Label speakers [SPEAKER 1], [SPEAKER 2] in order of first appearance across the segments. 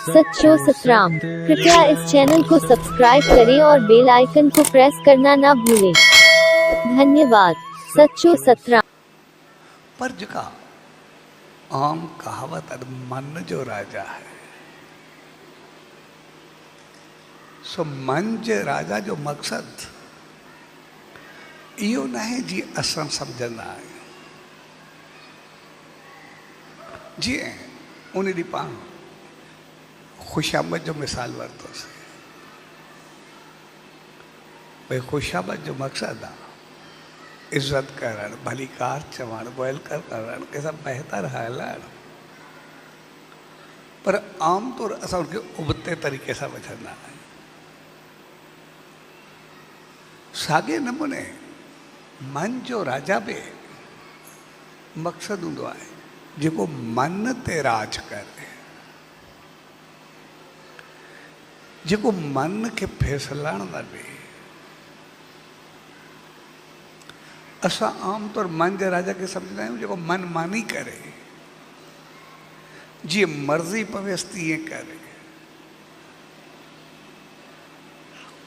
[SPEAKER 1] सच्चो सतराम। कृपया इस चैनल को सब्सक्राइब करें और बेल आइकन को प्रेस करना ना भूलें। धन्यवाद। सच्चो सतराम।
[SPEAKER 2] पर जका आम कहावत है, मन जो राजा है सो मन जे राजा जो मकसद इहो नहीं जी असां समझंदा आहियूं। जी उन ॾींहुं पाण ख़ुशामद जो मिसाल वरितोसीं भई ख़ुशामद जो मक़सदु आहे इज़त करणु, भली कार चवणु, वेलकम करणु, कंहिंसां बहितर हलणु। पर आमतौर असां उनखे उबते तरीक़े सां वठंदा आहियूं। साॻे नमूने मन जो राजा बि मक़सदु हूंदो आहे जेको मन ते राज करे, जेको मन खे फैसलण न ॾे। असां आमतौर मन जे राजा खे सम्झंदा आहियूं जेको मन मानी करे, जीअं मर्ज़ी पवेसि तीअं करे।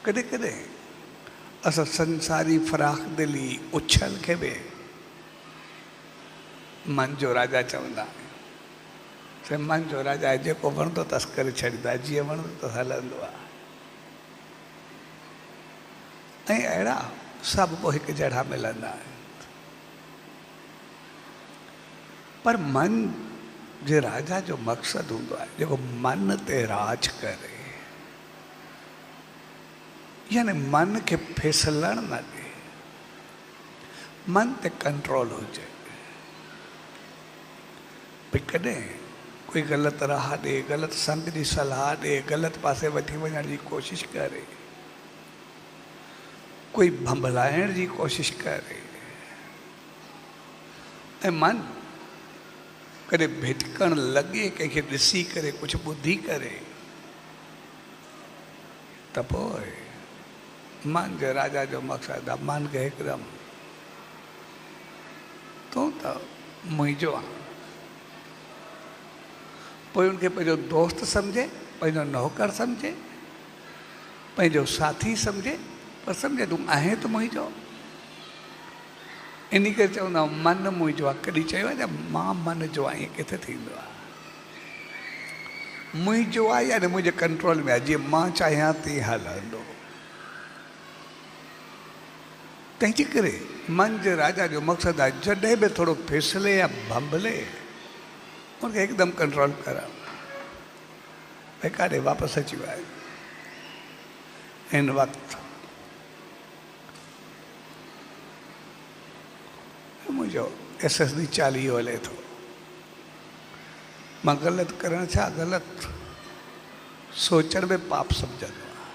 [SPEAKER 2] कॾहिं कॾहिं असां संसारी फराख दिली उछल खे बि मन जो राजा चवंदा आहियूं। मन जो राजा आहे जेको वणंदो अथसि करे छॾींदो आहे, जीअं वणंदो अथसि हलंदो आहे। ऐं अहिड़ा सभु पोइ हिकु जहिड़ा मिलंदा आहिनि। पर मन जे राजा जो मक़सदु हूंदो आहे जेको मन ते राज करे, यानी मन खे फैसलण न ॾे, मन ते कंट्रोल हुजे। भई कॾहिं कोई ग़लति राह ॾे, ग़लति संग जी सलाह ॾे, ग़लति पासे वठी वञण जी कोशिशि करे, कोई भंभलाइण जी कोशिशि करे, ऐं मन कॾहिं भिटकण लॻे कंहिंखे ॾिसी करे, कुझु ॿुधी करे, त पोइ मन जे राजा जो मक़सदु आहे मन खे हिकदमि तूं त मुंहिंजो आहे। पोइ उनखे पंहिंजो दोस्त सम्झे, पंहिंजो नौकर सम्झे, पंहिंजो साथी सम्झे, पर सम्झे तूं आहे त मुंहिंजो। इन करे चवंदा आहियूं मन मुंहिंजो आहे। कॾहिं चयो आहे मां मन जो आहियां, ईअं किथे थींदो आहे? मुंहिंजो आहे यानी मुंहिंजे कंट्रोल में आहे, जीअं मां चाहियां तीअं हलंदो। तंहिंजे करे मन जे राजा जो मक़सदु आहे जॾहिं बि थोरो फिसले या भंभले उनखे हिकदमि कंट्रोल करणु। भई काॾे वापसि अची विया आहिनि हिन वक़्तु मुंहिंजो SSD 40 हले थो। मां ग़लति करणु छा, ग़लति सोचण में पाप सम्झंदो आहियां।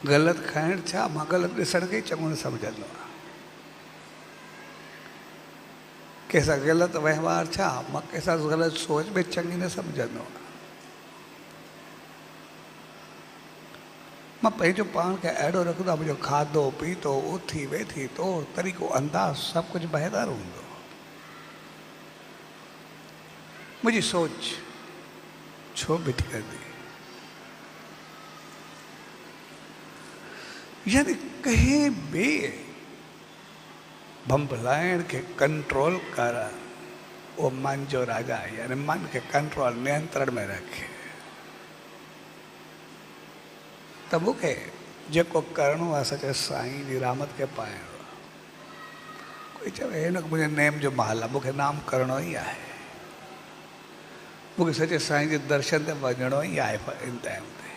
[SPEAKER 2] ग़लति खाइणु छा, मां ग़लति ॾिसण खे चङो न सम्झंदो आहियां। कंहिंसां ग़लति वहिंवार छा, मां कंहिंसां ग़लति सोच में चङी न सम्झंदो आहियां। मां पंहिंजो पाण खे अहिड़ो रखंदो आहियां, मुंहिंजो खाधो पीतो, उथी वेठी तौरु तरीक़ो अंदाज़ सभु कुझु बहितर हूंदो। मुंहिंजी सोच छो भिटकंदी? यानी कंहिं बि भंभलाइण खे कंट्रोल करणु उहो मन जो राजा आहे। यानी मन खे कंट्रोल, नियंत्रण में रखे। त मूंखे जेको करिणो आहे सचे साईं जी रहमत खे पाइणो आहे। कोई चवे हिन मुंहिंजे नेम जो महल आहे, मूंखे नाम करिणो ई आहे। मूंखे सचे साईं जे दर्शन ते वञिणो ई आहे इन टाइम ते।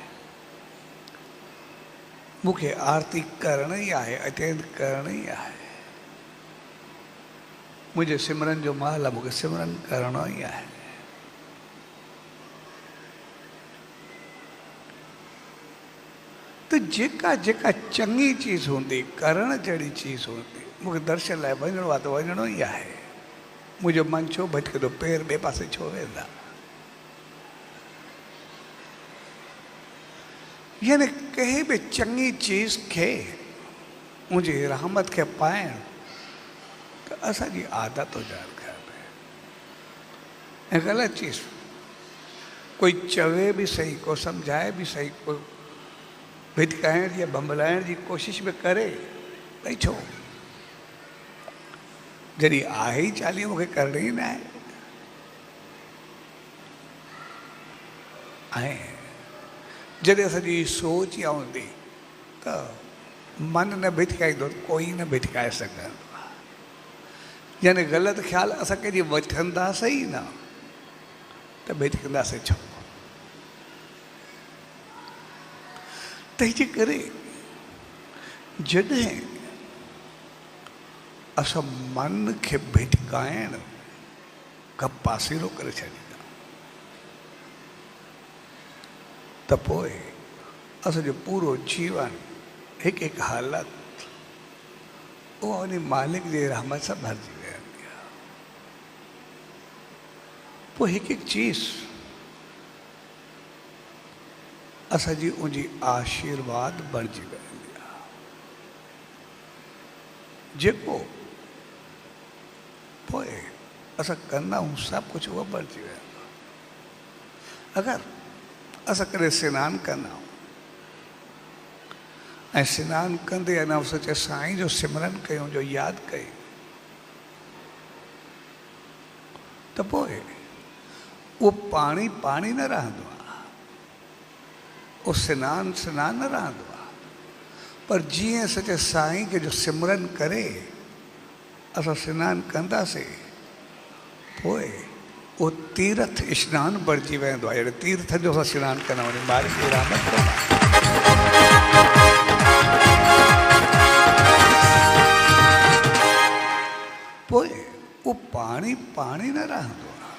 [SPEAKER 2] मूंखे आरती करण ई आहे, अटेंड करण ई आहे। मुंहिंजे सिमरन जो महल आहे, मूंखे सिमरन करिणो ई आहे। त जेका जेका चङी चीज़ हूंदी, करण जहिड़ी चीज़ हूंदी, मूंखे दर्शन लाइ वञिणो आहे त वञिणो ई आहे। मुंहिंजो मन छो भटकंदो, पेर ॿिए पासे छो वेंदा? यानी कंहिं बि चङी चीज़ खे मुंहिंजी रहमत खे पाइणु त असांजी आदत हुजणु खपे। ऐं ग़लति चीज़ कोई चवे भी सही, को सम्झाए भी सही, को भिटकाइण या बंबलाइण जी कोशिश भी करे, भई छो जॾहिं आहे ई चालीहो मूंखे करणी ई न आहे। ऐं जॾहिं असांजी सोच इहा हूंदी त मन न भिटकाईंदो त कोई न भिटकाए सघंदो आहे। यानी ग़लति ख़्यालु असां कंहिंजी वठंदासीं ई न त भिटकंदासीं छो। तंहिंजे करे जॾहिं असां मन खे भिटकाइण खां पासीरो करे छॾींदा त पोइ असांजो पूरो जीवन हिकु हिकु हालत उहा उन मालिक जे रहमत सां भरिजी वेंदी आहे। पोइ हिकु हिकु चीज़ असांजी उनजी आशीर्वाद बणिजी वेंदी आहे। जेको पोइ असां कंदा आहियूं सभु कुझु उहो बणिजी वेंदो। अगरि असां कॾहिं सनानु कंदा आहियूं ऐं सनानु कंदे अञा सोचे साईं जो सिमरन कयूं, जो यादि कयूं, त पोइ उहो पाणी पाणी न रहंदो आहे, उहो सनानु सनानु न रहंदो आहे। पर जीअं सचे साईं खे जो सिमरन करे असां सनानु कंदासीं पोइ उहो तीर्थ सनानु बणिजी वेंदो आहे। अहिड़े तीर्थ जो असां सनानु कंदा आहियूं, मालिक जी रहमत कंदा आहियूं। पोइ उहो पाणी पाणी न रहंदो आहे।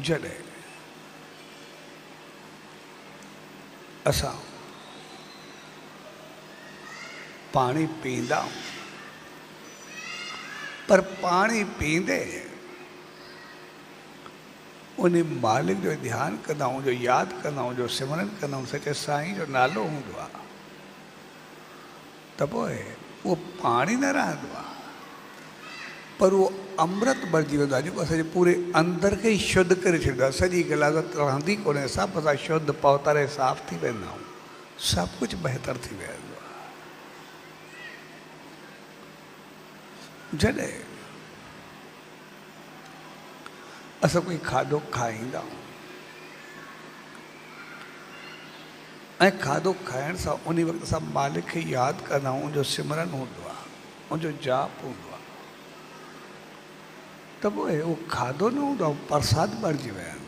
[SPEAKER 2] जॾहिं असां पाणी पींदा आहियूं पर पाणी पींदे उन मालिक जो ध्यानु कंदा आहियूं, जो यादि कंदा आहियूं, जो सिमरन कंदा आहियूं, सचे साईं जो नालो हूंदो आहे त पोइ उहो पाणी न रहंदो आहे पर उहो अमृत बणिजी वेंदो आहे, जेको असांजे पूरे अंदर खे ई शुद्ध करे छॾींदो आहे। सॼी गिलाज़त रहंदी कोन्हे, सभु असां शुद्ध पवित्र साफ़ थी वेंदा आहियूं, सभु कुझु बहितर थी वेंदो आहे। जॾहिं असां कोई खाधो खाईंदा आहियूं ऐं खाधो खाइण सां उन वक़्तु असां मालिक खे यादि कंदा आहियूं, उनजो सिमरन हूंदो आहे, उनजो जाप हूंदो आहे, त पोइ उहो खाधो न हूंदो आहे, प्रसाद बणिजी वेंदो आहे।